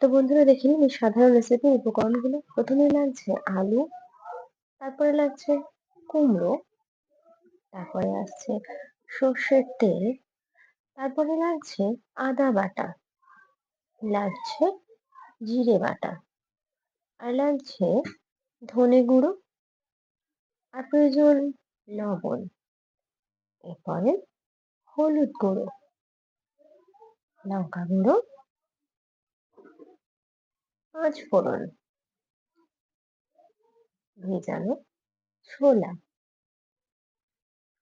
তো বন্ধুরা দেখে নিন এই সাধারণ রেসিপির উপকরণগুলো। প্রথমেই লাগছে আলু, তারপরে লাগছে কুমড়ো, তারপরে আসছে সর্ষের তেল, তারপরে লাগছে আদা বাটা, লাগছে জিরে বাটা, আর লাগছে ধনে গুঁড়ো, আর প্রয়োজন লবণ, এরপরে হলুদ গুঁড়ো, লঙ্কা গুঁড়ো, পাঁচ ফোড়ন, ভেজানো ছোলা,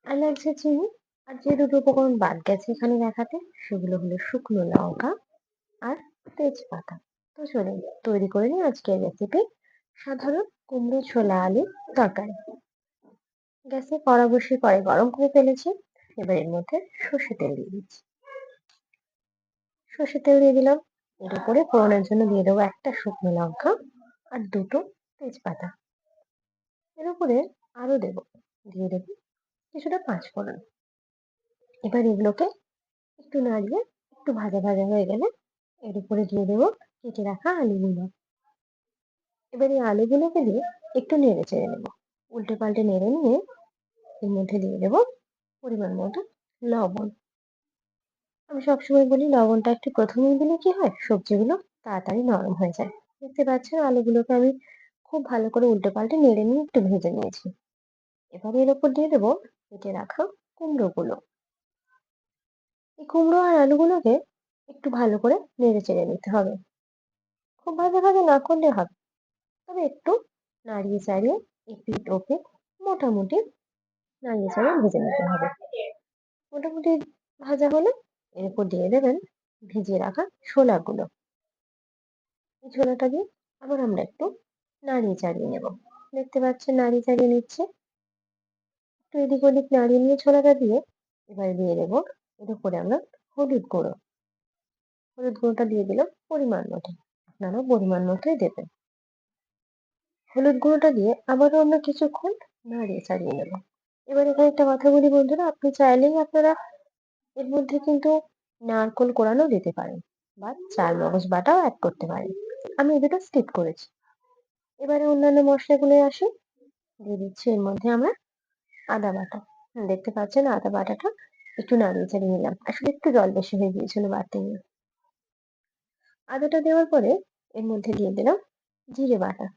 আর লাগছে চিনি। আর যে দুটো উপকরণ বাদ গেছে এখানে দেখাতে, সেগুলো হলো শুকনো লঙ্কা আর তেজপাতা। তো চলুন তৈরি করে নিই আজকের রেসিপি, সাধারণ কুমড়ো ছোলা আলুর তরকারি। গ্যাসে কড়া বসিয়ে কড়াই গরম করে ফেলেছি। এবার এর মধ্যে সর্ষে তেল দিয়ে দিচ্ছি। সর্ষে তেল দিয়ে দিলাম। এর উপরে ফোড়নের জন্য দিয়ে দেবো একটা শুকনো লঙ্কা আর দুটো তেজপাতা। এর উপরে আরো দিয়ে দেবো কিছুটা পাঁচ ফোড়ন। এবার এগুলোকে একটু নাড়িয়ে একটু ভাজা ভাজা হয়ে গেলে এর উপরে দিয়ে দেবো কেটে রাখা আলুগুলো। এবার এই আলুগুলোকে দিয়ে একটু নেড়ে চেড়ে নেবো। উল্টে পাল্টে নেড়ে নিয়ে এর মধ্যে দিয়ে দেবো পরিমাণ মতো লবণ। আমি সবসময় বলি লবণটা একটু প্রথমেই দিলে কি হয়, সবজিগুলো তাড়াতাড়ি নরম হয়ে যায়। দেখতে পাচ্ছেন আলুগুলোকে আমি খুব ভালো করে উল্টে পাল্টে নেড়ে নিয়ে একটু ভেজে নিয়েছি। এবারে এর উপর দিয়ে দেবো কেটে রাখা কুমড়োগুলো। এই কুমড়ো আর আলুগুলোকে একটু ভালো করে নেড়ে চেড়ে নিতে হবে। খুব ভাজা ভাজা না করলে হবে, তবে একটু নাড়িয়ে চাড়িয়ে এপিঠ ওপিঠ মোটামুটি নাড়িয়ে চাড়িয়ে ভেজে নিতে হবে। মোটামুটি ভাজা হলে এর উপর দিয়ে দেবেন ভিজিয়ে রাখা ছোলাগুলো। এই ছোলাটা দিয়ে আবার আমরা একটু নাড়িয়ে চাড়িয়ে নেব। দেখতে পাচ্ছেন নাড়িয়ে চাড়িয়ে নিচ্ছে। একটু এদিক ওদিক নাড়িয়ে নিয়ে ছোলাটা দিয়ে এবার দিয়ে দেবো এর উপরে আমরা হলুদ গুঁড়ো। হলুদ গুঁড়োটা দিয়ে দিলাম পরিমাণ মতো, আপনারাও পরিমাণ মতোই দেবেন। হলুদ গুঁড়োটা দিয়ে আবারও আমরা কিছুক্ষণ নাড়িয়ে চাড়িয়ে নেব। এবার এখানে একটা কথা বলি বন্ধুরা, আপনি চাইলেই আপনারা এর মধ্যে কিন্তু নারকোল কোড়ানো দিতে পারেন বা চাল মগজ বাটাও অ্যাড করতে পারেন। আমি এই দুটো স্কিপ করেছি। এবারে অন্যান্য মশলাগুলো আসি। দিয়ে দিচ্ছি এর মধ্যে আমরা আদা বাটা। দেখতে পাচ্ছেন আদা বাটাটা একটু নাড়িয়ে চাড়িয়ে নিলাম, আসলে একটু জল বেশি হয়ে গিয়েছিল বাটতে গিয়ে। আদাটা দেওয়ার পরে এর মধ্যে দিয়ে দিলাম জিরে বাটা।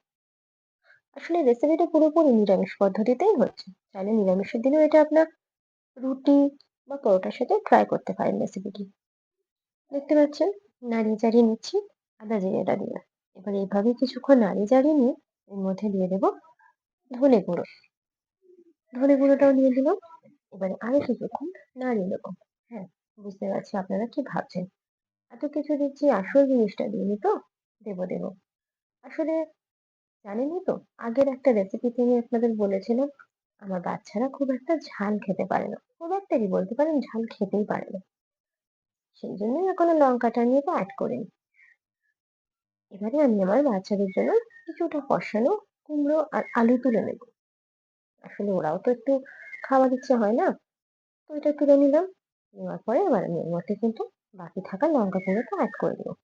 আসলে রেসিপিটা পুরোপুরি নিরামিষ পদ্ধতিতেই হচ্ছে, চাইলে নিরামিষের দিনেও এটা আপনার রুটি বা পরোটার সাথে ট্রাই করতে পারেন রেসিপিটি। দেখতে পাচ্ছেন নাড়িয়ে চাড়িয়ে নিচ্ছি আদা জিরেটা দিয়ে। এবার এইভাবে কিছুক্ষণ নাড়িয়ে চাড়িয়ে নিয়ে এর মধ্যে দিয়ে দেবো ধনে গুঁড়ো। ধনে গুঁড়োটাও দিয়ে দিলাম। এবারে আরো কিছুক্ষণ নাড়িয়ে নেবো। হ্যাঁ, বুঝতে পারছি আপনারা কি ভাবছেন, এত কিছু দিচ্ছি আসল জিনিসটা দিইনি তো। দেবো। আসলে জানেনই তো, আগের একটা রেসিপিতে আমি আপনাদের বলেছিলাম আমার বাচ্চারা খুব একটা ঝাল খেতে পারে না, খুব একটা কি বলতে পারেন, ঝাল খেতেই পারে না। সেই জন্যই এখনো লঙ্কাটা নিয়ে তো অ্যাড করিনি। এবারে আমি আমার বাচ্চাদের জন্য কিছুটা কষানো কুমড়ো আর আলু তুলে নেব। আসলে ওরাও তো একটু খাওয়ার ইচ্ছে হয় না, তো এটা তুলে নিলাম। নেওয়ার পরে এবার আমি এর মধ্যে কিন্তু বাকি থাকা লঙ্কা গুঁড়োটা অ্যাড করে দেবো।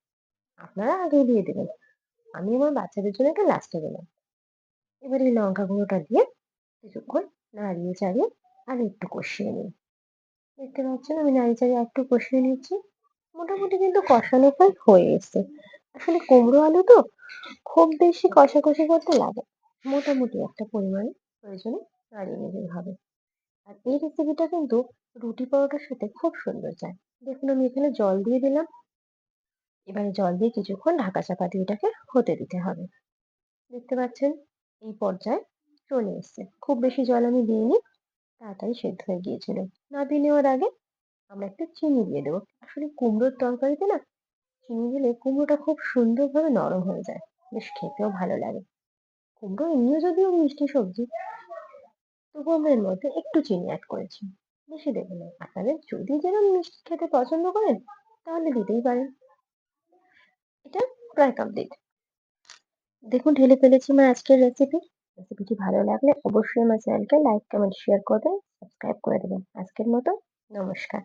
আপনারা আগেই দিয়ে দেবেন, আমি আমার বাচ্চাদের জন্য এটা লাস্টে দিলাম। এবার এই লঙ্কা গুঁড়োটা দিয়ে কিছুক্ষণ নাড়িয়ে চাড়িয়ে আর একটু কষিয়ে নিই। দেখতে পাচ্ছেন আমি নাড়িয়ে চাড়িয়ে একটু কষিয়ে নিচ্ছি। মোটামুটি কিন্তু কষানো প্রায় হয়ে এসছে। আসলে কুমড়ো আলু তো খুব বেশি কষাকষি করতে লাগে না। মোটামুটি একটা পরিমাণে প্রয়োজনে নাড়িয়ে নিলেই হবে। আর এই রেসিপিটা কিন্তু রুটি পরোটার সাথে খুব সুন্দর যায়। দেখুন আমি এখানে জল দিয়ে দিলাম। এবারে জল দিয়ে কিছুক্ষণ ঢাকা চাপা দিয়ে এটাকে হতে দিতে হবে। দেখতে পাচ্ছেন এই পর্যায়ে চলে এসছে। খুব বেশি জল আমি দিইনি, তাড়াতাড়ি সেদ্ধ হয়ে গিয়েছিল। নামিয়ে নেওয়ার আগে আমরা একটু চিনি দিয়ে দেবো। আসলে কুমড়োর তরকারিতে না চিনি দিলে কুমড়োটা খুব সুন্দরভাবে নরম হয়ে যায়, বেশ খেতেও ভালো লাগে। কুমড়ো এমনিও যদিও মিষ্টি সবজি, তবু আমরা এর মধ্যে একটু চিনি অ্যাড করেছি, বেশি দেবো না। আপনাদের যদি যেরকম মিষ্টি খেতে পছন্দ করেন তাহলে দিতেই পারেন। এটা প্রায় কমপ্লিট। দেখুন ঢেলে ফেলেছি আমার আজকের রেসিপি। রেসিপিটি ভালো লাগলে অবশ্যই আমার চ্যানেলকে লাইক কমেন্ট শেয়ার করবেন, সাবস্ক্রাইব করে দেবেন। আজকের মতো নমস্কার।